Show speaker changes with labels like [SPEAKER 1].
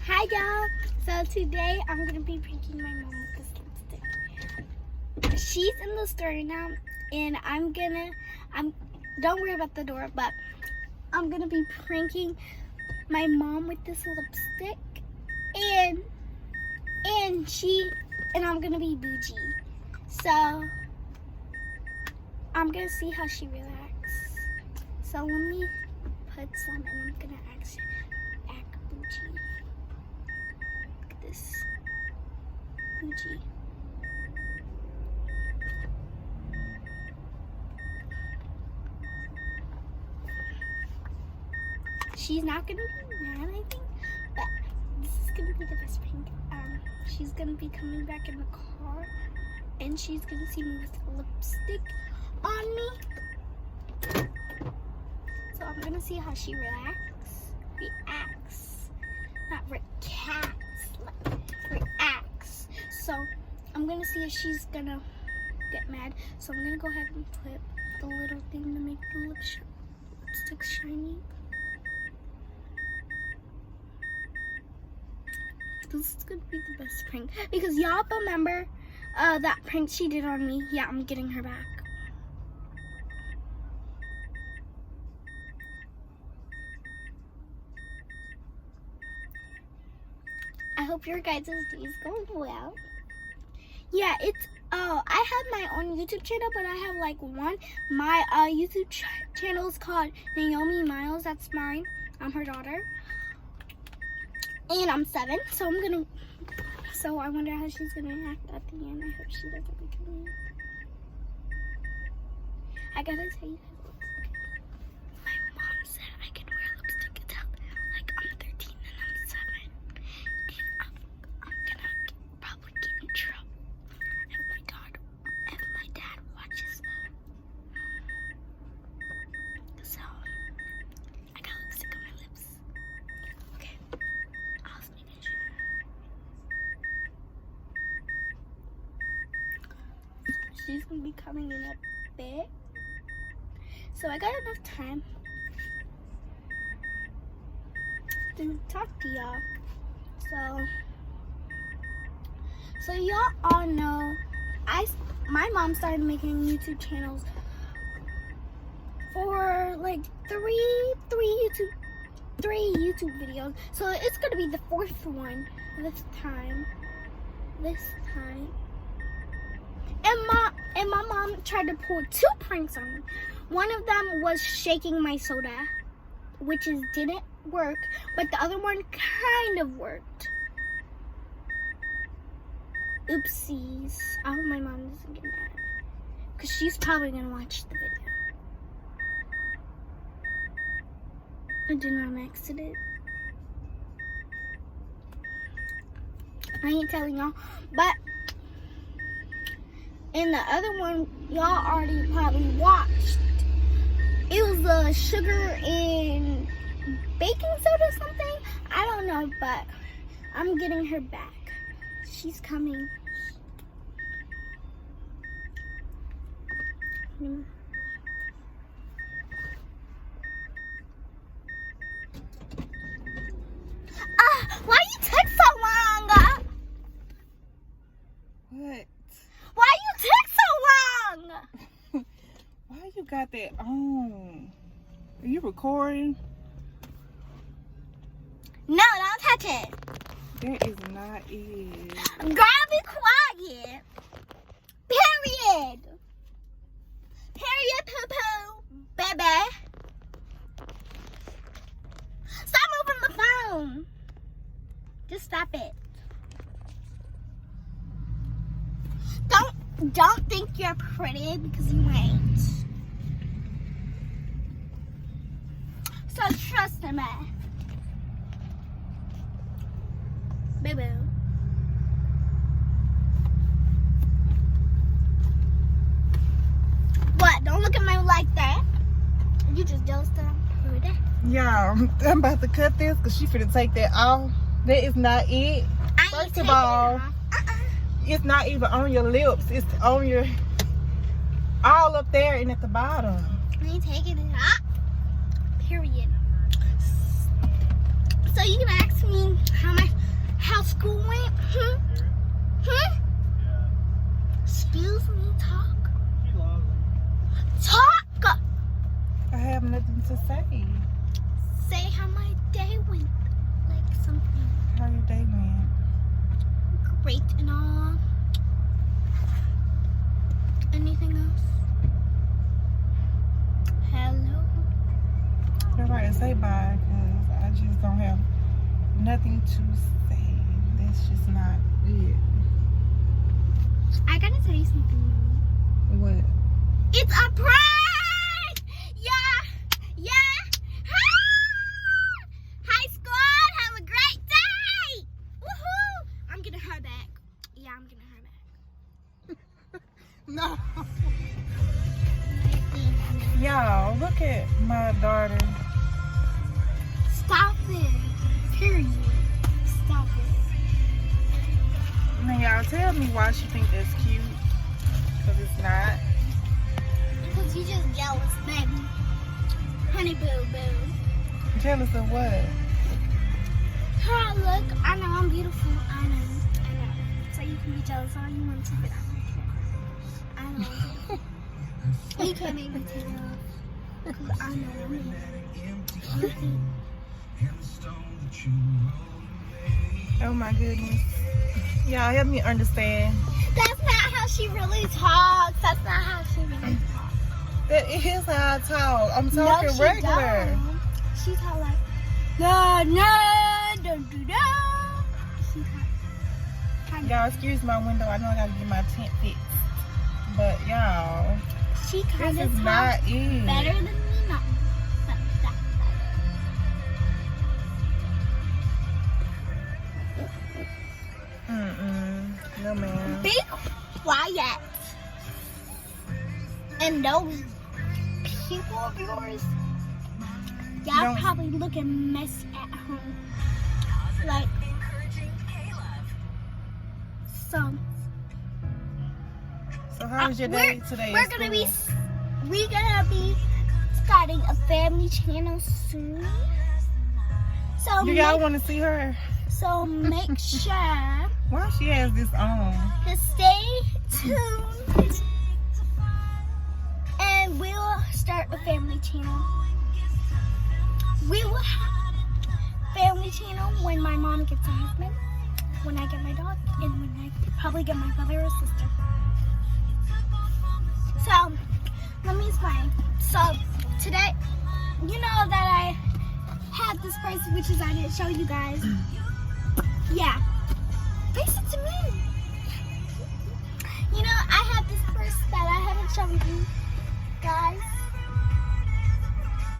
[SPEAKER 1] Hi y'all. So today I'm gonna be pranking my mom with this lipstick. She's in the store right now, and I'm don't worry about the door, but I'm gonna be pranking my mom with this lipstick, and I'm gonna be bougie. So I'm gonna see how she reacts. So let me put some, and I'm gonna actually act bougie. Look at this. Bougie. She's not gonna be mad, I think, but this is gonna be the best prank. She's gonna be coming back in the car, and she's gonna see me with lipstick on me. So I'm gonna see how she reacts. Not reacts. So I'm gonna see if she's gonna get mad. So I'm gonna go ahead and put the little thing to make the lipstick shiny. This is gonna be the best prank because y'all remember that prank she did on me. Yeah, I'm getting her back. I hope your guys' day is going well. Yeah, I have my own YouTube channel, but I have like one. My YouTube channel is called Naomi Miles. That's mine. I'm her daughter. And I'm 7, so I wonder how she's gonna act at the end. I hope she doesn't become me. I gotta tell you guys, my mom said I can wear lipstick until like I'm 13 and I'm 7. And I'm gonna probably get in trouble if my dad watches. So I got lipstick on my lips. Okay. She's gonna be coming in a bit, so I got enough time to talk to y'all. So y'all all know my mom started making YouTube channels for like three YouTube videos. So it's gonna be the 4th one this time. And my mom tried to pull 2 pranks on me. One of them was shaking my soda, which didn't work, but the other one kind of worked. Oopsies. I hope my mom doesn't get mad, because she's probably gonna watch the video. I did not accident. I ain't telling y'all, but and the other one, y'all already probably watched. It was a sugar and baking soda or something. I don't know, but I'm getting her back. She's coming. Why you take so long?
[SPEAKER 2] What?
[SPEAKER 1] Why you take so long?
[SPEAKER 2] Why you got that on? Are you recording?
[SPEAKER 1] No, don't touch it.
[SPEAKER 2] That is not it.
[SPEAKER 1] Girl, be quiet. Period. Period, poo-poo. Baby. Stop moving the phone. Just stop it. Don't think you're pretty, because you ain't. So trust me. Baby. What? Don't look at me like that. You just jealous that I'm pretty?
[SPEAKER 2] Yeah, I'm about to cut this because she finna take that off. That is not it. First of all, it's not even on your lips. It's on your, all up there and at the bottom.
[SPEAKER 1] I ain't taking it off. Period. So you can ask me how much school went? Excuse me, talk. Talk!
[SPEAKER 2] I have nothing to say.
[SPEAKER 1] Say how my day went. Like something
[SPEAKER 2] How your day went?
[SPEAKER 1] great and all. Anything else? Hello?
[SPEAKER 2] You're right to say bye, because I just don't have nothing to say. That's just not it.
[SPEAKER 1] I gotta tell you something.
[SPEAKER 2] What?
[SPEAKER 1] It's a prank! Yeah! Yeah! Ah! Hi, squad! Have a great day! Woohoo! I'm getting her back. Yeah, I'm getting her back.
[SPEAKER 2] No. Y'all, look at my daughter.
[SPEAKER 1] Stop it. Period. Stop it.
[SPEAKER 2] Now, y'all tell me why she think that's cute. Because it's not.
[SPEAKER 1] Because you just jealous, baby. Honey boo boo.
[SPEAKER 2] Jealous of what?
[SPEAKER 1] Hi, look. I know I'm beautiful. I know. So you can be jealous all you want to, but I don't care. I know. You can't make me take it off. Because I know I'm beautiful.
[SPEAKER 2] Oh my goodness. Y'all help me understand.
[SPEAKER 1] That's not how she really talks. That's not how she really talks.
[SPEAKER 2] That is how I talk. I'm talking
[SPEAKER 1] No, she
[SPEAKER 2] regular.
[SPEAKER 1] don't. She talk like, no, don't do that. She talk kind of.
[SPEAKER 2] Y'all excuse my window. I know I gotta get my tent fixed. But y'all,
[SPEAKER 1] She kind
[SPEAKER 2] this
[SPEAKER 1] of
[SPEAKER 2] is
[SPEAKER 1] talks
[SPEAKER 2] not it.
[SPEAKER 1] better than me. Not that
[SPEAKER 2] No man.
[SPEAKER 1] Be quiet. And those people of yours, y'all
[SPEAKER 2] Don't-
[SPEAKER 1] probably looking messy at home. Like, so
[SPEAKER 2] how was your day today?
[SPEAKER 1] We're
[SPEAKER 2] at
[SPEAKER 1] gonna be
[SPEAKER 2] school?
[SPEAKER 1] starting a family channel soon. So
[SPEAKER 2] Do y'all want to see her?
[SPEAKER 1] make sure
[SPEAKER 2] Why she has this on?
[SPEAKER 1] to stay tuned, and we'll start a family channel. We will have a family channel when my mom gets a husband, when I get my dog, and when I probably get my brother or sister. So, let me explain. So, today, you know that I had this purse, which is I didn't show you guys. Yeah. Face it to me. You know, I have this purse that I haven't shown you guys.